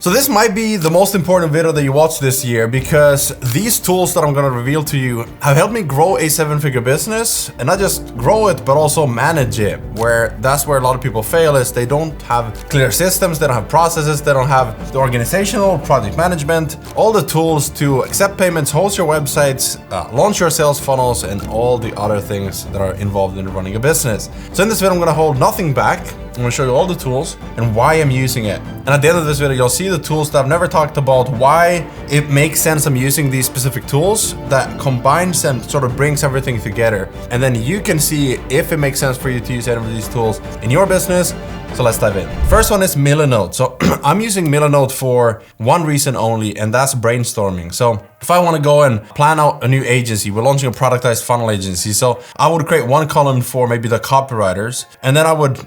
So this might be the most important video that you watch this year, because these tools that I'm gonna reveal to you have helped me grow a 7-figure business, and not just grow it, but also manage it. That's where a lot of people fail, is they don't have clear systems, they don't have processes, they don't have the organizational, project management, all the tools to accept payments, host your websites, launch your sales funnels, and all the other things that are involved in running a business. So in this video, I'm gonna hold nothing back. I'm gonna show you all the tools and why I'm using it. And at the end of this video, you'll see the tools that I've never talked about, why it makes sense I'm using these specific tools that combines and sort of brings everything together. And then you can see if it makes sense for you to use any of these tools in your business. So let's dive in. First one is Milanote. So I'm using Milanote for one reason only, and that's brainstorming. So if I want to go and plan out a new agency, we're launching a productized funnel agency. So I would create one column for maybe the copywriters, and then I would,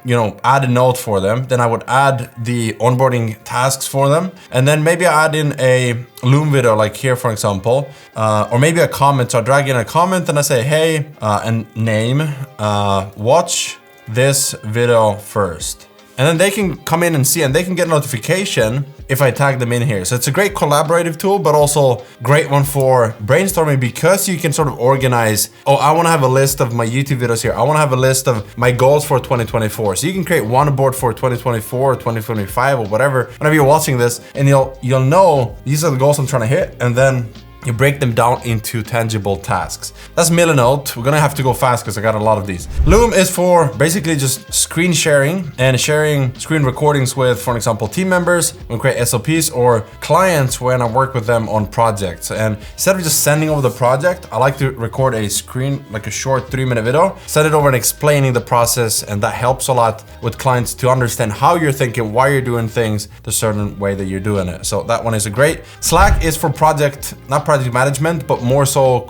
add a note for them. Then I would add the onboarding tasks for them. And then maybe I add in a Loom video like here, for example, or maybe a comment. So I drag in a comment and I say, hey, and name, watch this video first. And then they can come in and see, and they can get notification if I tag them in here. So it's a great collaborative tool, but also great one for brainstorming, because you can sort of organize, I want to have a list of my YouTube videos here. I want to have a list of my goals for 2024. So you can create one board for 2024 or 2025 or whatever, whenever you're watching this, and you'll know these are the goals I'm trying to hit, and then you break them down into tangible tasks. That's Milanote. We're gonna have to go fast because I got a lot of these. Loom is for basically just screen sharing and sharing screen recordings with, for example, team members when we create SOPs, or clients when I work with them on projects. And instead of just sending over the project, I like to record a screen, like a short 3-minute video, send it over and explaining the process. And that helps a lot with clients to understand how you're thinking, why you're doing things the certain way that you're doing it. So that one is a great. Slack is for project management, but more so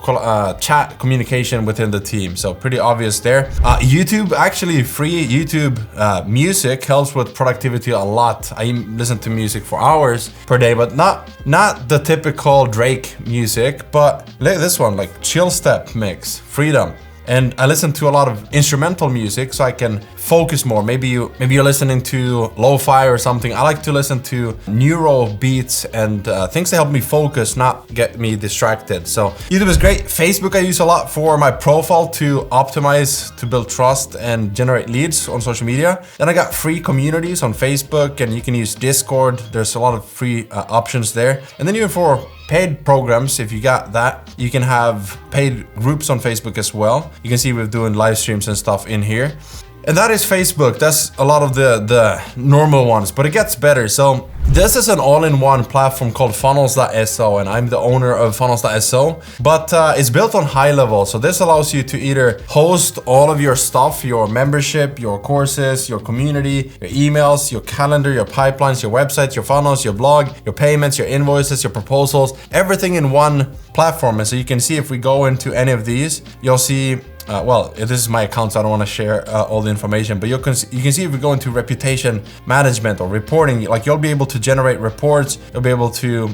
chat communication within the team. So pretty obvious there. YouTube, actually free YouTube music helps with productivity a lot. I listen to music for hours per day, but not the typical Drake music, but look at this one, like chill step mix, freedom. And I listen to a lot of instrumental music so I can focus more. Maybe you're listening to lo-fi or something. I like to listen to neuro beats and things that help me focus, not get me distracted. So YouTube is great. Facebook I use a lot for my profile to optimize, to build trust and generate leads on social media. Then I got free communities on Facebook, and you can use Discord. There's a lot of free options there. And then even for paid programs, if you got that, you can have paid groups on Facebook as well. You can see we're doing live streams and stuff in here. And that is Facebook. That's a lot of the normal ones, but it gets better. So this is an all-in-one platform called Funnels.so, and I'm the owner of Funnels.so, but it's built on high level. So this allows you to either host all of your stuff, your membership, your courses, your community, your emails, your calendar, your pipelines, your websites, your funnels, your blog, your payments, your invoices, your proposals, everything in one platform. And so you can see if we go into any of these, you'll see this is my account, so I don't want to share all the information, but you can see if we go into reputation management or reporting, like you'll be able to generate reports, you'll be able to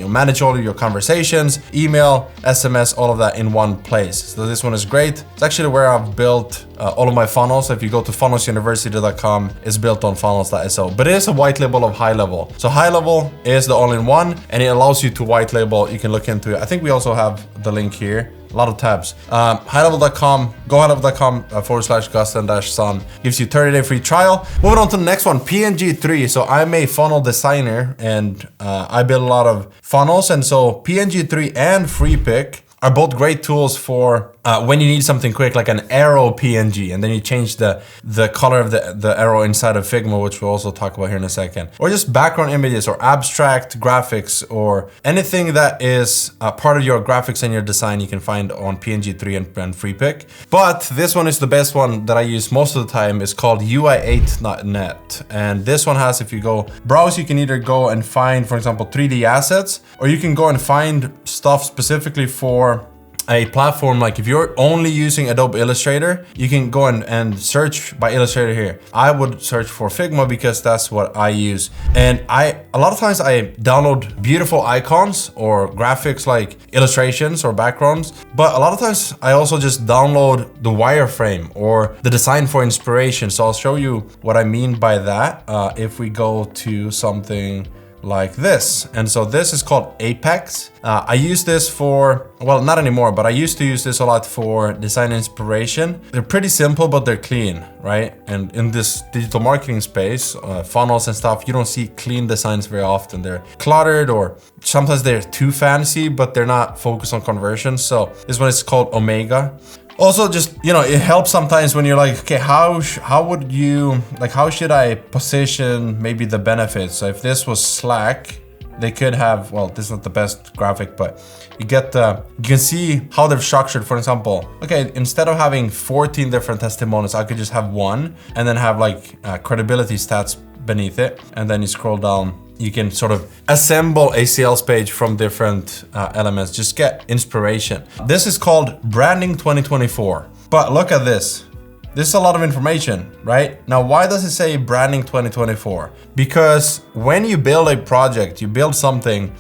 manage all of your conversations, email, SMS, all of that in one place. So this one is great. It's actually where I've built all of my funnels. So if you go to funnelsuniversity.com, it's built on Funnels.so, but it is a white label of high level. So high level is the all-in-one, and it allows you to white label. You can look into it. I think we also have the link here. A lot of tabs. Highlevel.com, go highlevel.com /Gusten-son gives you 30-day free trial. Moving on to the next one, PNG3. So I'm a funnel designer, and I build a lot of funnels. And so PNG3 and FreePick are both great tools for when you need something quick, like an arrow PNG, and then you change the color of the arrow inside of Figma, which we'll also talk about here in a second. Or just background images or abstract graphics, or anything that is part of your graphics and your design, you can find on PNG3 and FreePick. But this one is the best one that I use most of the time. It's called UI8.net. And this one has, if you go browse, you can either go and find, for example, 3D assets, or you can go and find stuff specifically for a platform, like if you're only using Adobe Illustrator, you can go and search by Illustrator here. I would search for Figma because that's what I use. And a lot of times I download beautiful icons or graphics like illustrations or backgrounds, but a lot of times I also just download the wireframe or the design for inspiration. So I'll show you what I mean by that. If we go to something like this. And so this is called Apex. I use this for, well, not anymore, but I used to use this a lot for design inspiration. They're pretty simple, but they're clean, right? And in this digital marketing space, funnels and stuff, you don't see clean designs very often. They're cluttered, or sometimes they're too fancy, but they're not focused on conversions. So this one is called Omega. Also, just, you know, it helps sometimes when you're like, okay, how should I position maybe the benefits? So if this was Slack, they could have, well, this is not the best graphic, but you can see how they're structured. For example, okay, instead of having 14 different testimonials, I could just have one and then have like credibility stats beneath it. And then you scroll down, you can sort of assemble a sales page from different elements. Just get inspiration. This is called Branding 2024. But look at this. This is a lot of information, right? Now, why does it say Branding 2024? Because when you build a project, you build something,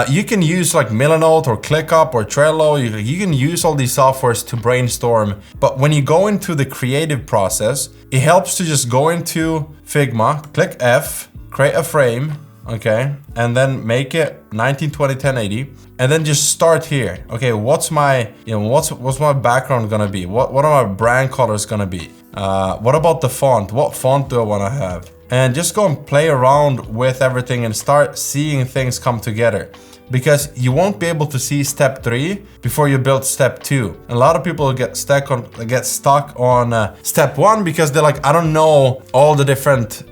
you can use like Milanote or ClickUp or Trello. You can use all these softwares to brainstorm. But when you go into the creative process, it helps to just go into Figma, click F, create a frame, okay, and then make it 1920 1080, and then just start here. Okay, what's my background gonna be? What are my brand colors gonna be? What about the font? What font do I want to have? And just go and play around with everything and start seeing things come together. Because you won't be able to see step 3 before you build step 2. And a lot of people get stuck on step 1 because they're like, I don't know all the different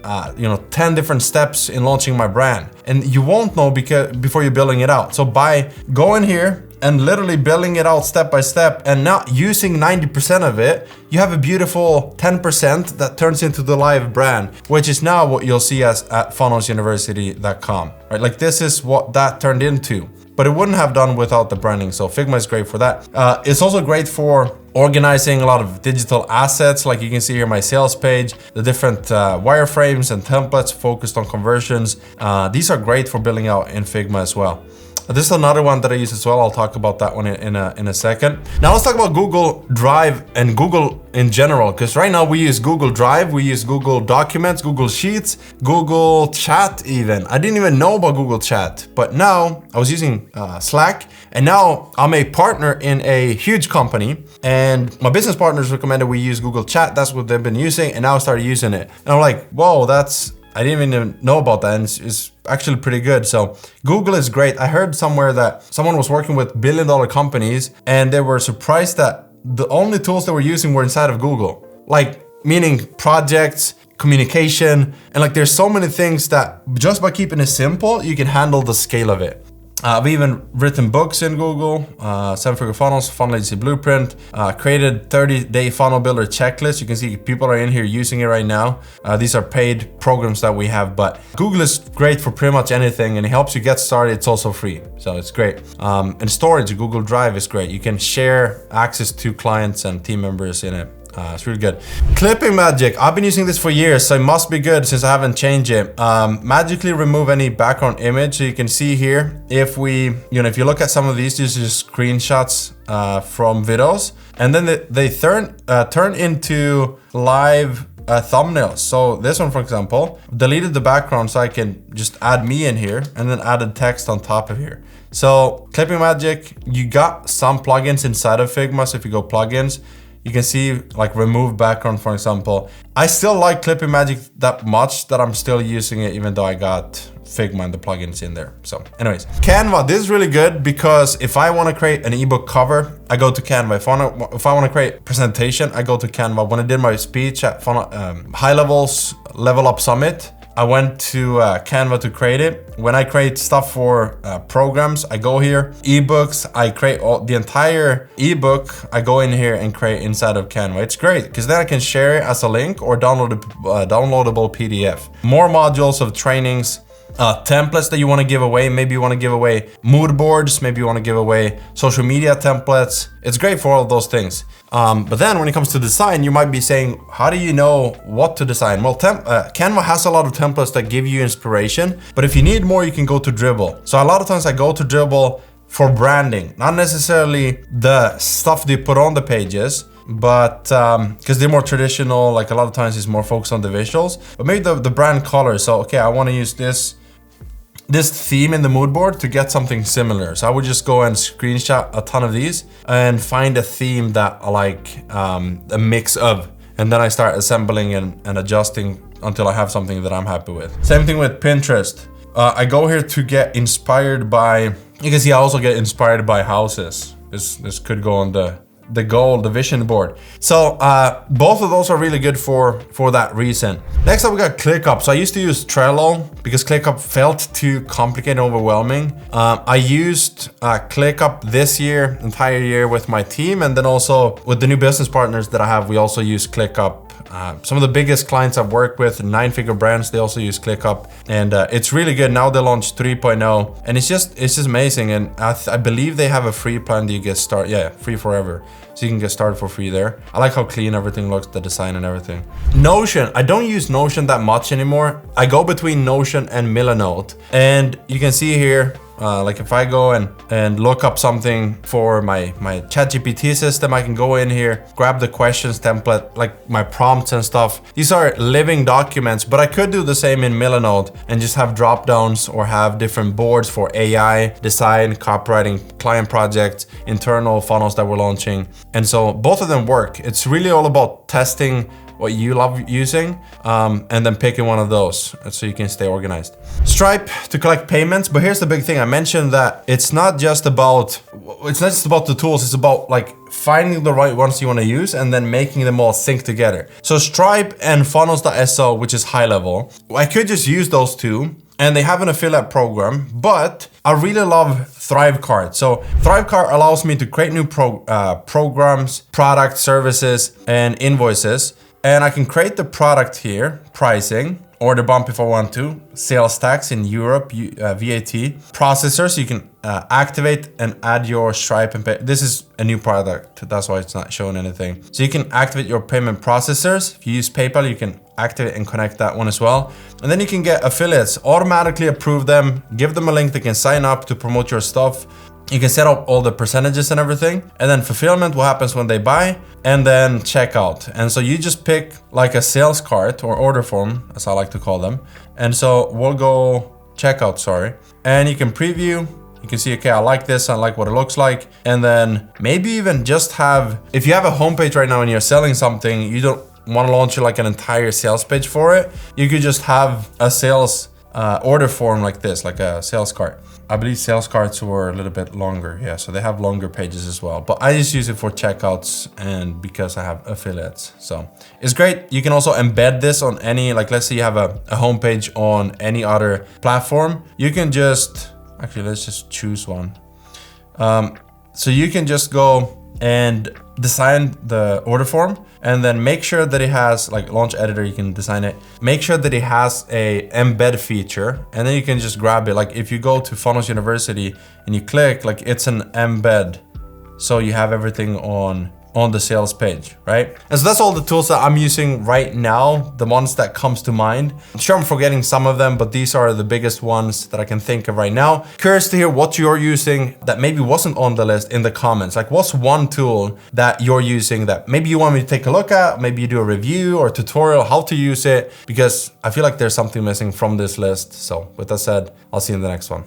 10 different steps in launching my brand. And you won't know before you're building it out. So by going here and literally building it out step by step and not using 90% of it, you have a beautiful 10% that turns into the live brand, which is now what you'll see as at funnelsuniversity.com, right? Like this is what that turned into, but it wouldn't have done without the branding. So Figma is great for that. It's also great for organizing a lot of digital assets. Like you can see here, my sales page, the different wireframes and templates focused on conversions. These are great for building out in Figma as well. This is another one that I use as well. I'll talk about that one in a second. Now let's talk about Google Drive and Google in general, because right now we use Google Drive, we use Google Documents, Google Sheets, Google Chat even. I didn't even know about Google Chat, but now I was using Slack, and now I'm a partner in a huge company, and my business partners recommended we use Google Chat. That's what they've been using, and now I started using it. And I'm like, whoa, I didn't even know about that, and it's actually pretty good. So Google is great. I heard somewhere that someone was working with billion-dollar companies and they were surprised that the only tools they were using were inside of Google. Like, meaning projects, communication, and like there's so many things that just by keeping it simple, you can handle the scale of it. I've even written books in Google, 7-figure funnels, funnel agency blueprint, created 30-day funnel builder checklist. You can see people are in here using it right now. These are paid programs that we have, but Google is great for pretty much anything, and it helps you get started. It's also free, so it's great. And storage, Google Drive is great. You can share access to clients and team members in it. It's really good. Clipping Magic, I've been using this for years, so it must be good since I haven't changed it. Magically remove any background image. So you can see here, if you look at some of these are just screenshots from videos, and then they turn into live thumbnails. So this one, for example, deleted the background so I can just add me in here and then added text on top of here. So Clipping Magic, you got some plugins inside of Figma. So if you go plugins, you can see like remove background, for example. I still like Clipping Magic that much that I'm still using it even though I got Figma and the plugins in there. So anyways, Canva, this is really good because if I want to create an ebook cover, I go to Canva. If I want to create presentation, I go to Canva. When I did my speech at High Levels Level Up Summit, I went to Canva to create it. When I create stuff for programs, I go here. Ebooks, I create the entire ebook. I go in here and create inside of Canva. It's great because then I can share it as a link or downloadable PDF. More modules of trainings. templates that you want to give away. Maybe you want to give away mood boards. Maybe you want to give away social media templates. It's great for all of those things. But then when it comes to design, you might be saying, how do you know what to design? Well, Canva has a lot of templates that give you inspiration, but if you need more, you can go to Dribbble. So a lot of times I go to Dribbble for branding, not necessarily the stuff they put on the pages, but because they're more traditional, like a lot of times it's more focused on the visuals, but maybe the brand color. So, okay, I want to use this theme in the mood board to get something similar. So I would just go and screenshot a ton of these and find a theme that I like, a mix of, and then I start assembling and adjusting until I have something that I'm happy with. Same thing with Pinterest. I go here to get inspired by, you can see I also get inspired by houses. This could go on the goal, the vision board. So both of those are really good for that reason. Next up, we got ClickUp. So I used to use Trello because ClickUp felt too complicated and overwhelming. I used ClickUp this entire year with my team, and then also with the new business partners that I have, we also use ClickUp. Some of the biggest clients I've worked with, 9-figure brands, they also use ClickUp, and it's really good. Now they launched 3.0, and it's just amazing. And I believe they have a free plan that you get started. Yeah, free forever. So you can get started for free there. I like how clean everything looks, the design and everything. Notion, I don't use Notion that much anymore. I go between Notion and Milanote, and you can see here, like if I go and look up something for my ChatGPT system, I can go in here, grab the questions template, like my prompts and stuff. These are living documents, but I could do the same in Milanote and just have drop downs or have different boards for AI, design, copywriting, client projects, internal funnels that we're launching. And so both of them work. It's really all about testing what you love using, and then picking one of those so you can stay organized. Stripe to collect payments, but here's the big thing. I mentioned that it's not just about the tools, it's about like finding the right ones you want to use and then making them all sync together. So Stripe and funnels.so, which is high level, I could just use those two, and they have an affiliate program, but I really love Thrivecart. So Thrivecart allows me to create new programs, products, services, and invoices. And I can create the product here, pricing, order bump if I want to, sales tax in Europe, VAT, processor, so you can activate and add your Stripe and pay. This is a new product, that's why it's not showing anything. So you can activate your payment processors. If you use PayPal, you can activate and connect that one as well. And then you can get affiliates, automatically approve them, give them a link, they can sign up to promote your stuff. You can set up all the percentages and everything, and then fulfillment, what happens when they buy, and then checkout. And so you just pick like a sales cart or order form, as I like to call them. And so we'll go checkout, sorry. And you can preview, you can see, okay, I like this, I like what it looks like. And then maybe even just have, if you have a homepage right now and you're selling something, you don't want to launch like an entire sales page for it, you could just have a sales order form like this, like a sales cart. I believe sales carts were a little bit longer, yeah, so they have longer pages as well. But I just use it for checkouts and because I have affiliates. So it's great. You can also embed this on any, like let's say you have a homepage on any other platform. You can just, actually let's just choose one. So you can just go and design the order form and then make sure that it has like launch editor, you can design it. Make sure that it has a embed feature, and then you can just grab it. Like if you go to Funnels University and you click, like it's an embed. So you have everything on the sales page, right? And so that's all the tools that I'm using right now, the ones that comes to mind. I'm sure I'm forgetting some of them, but these are the biggest ones that I can think of right now. Curious to hear what you're using that maybe wasn't on the list in the comments. Like what's one tool that you're using that maybe you want me to take a look at, maybe you do a review or tutorial how to use it, because I feel like there's something missing from this list. So with that said, I'll see you in the next one.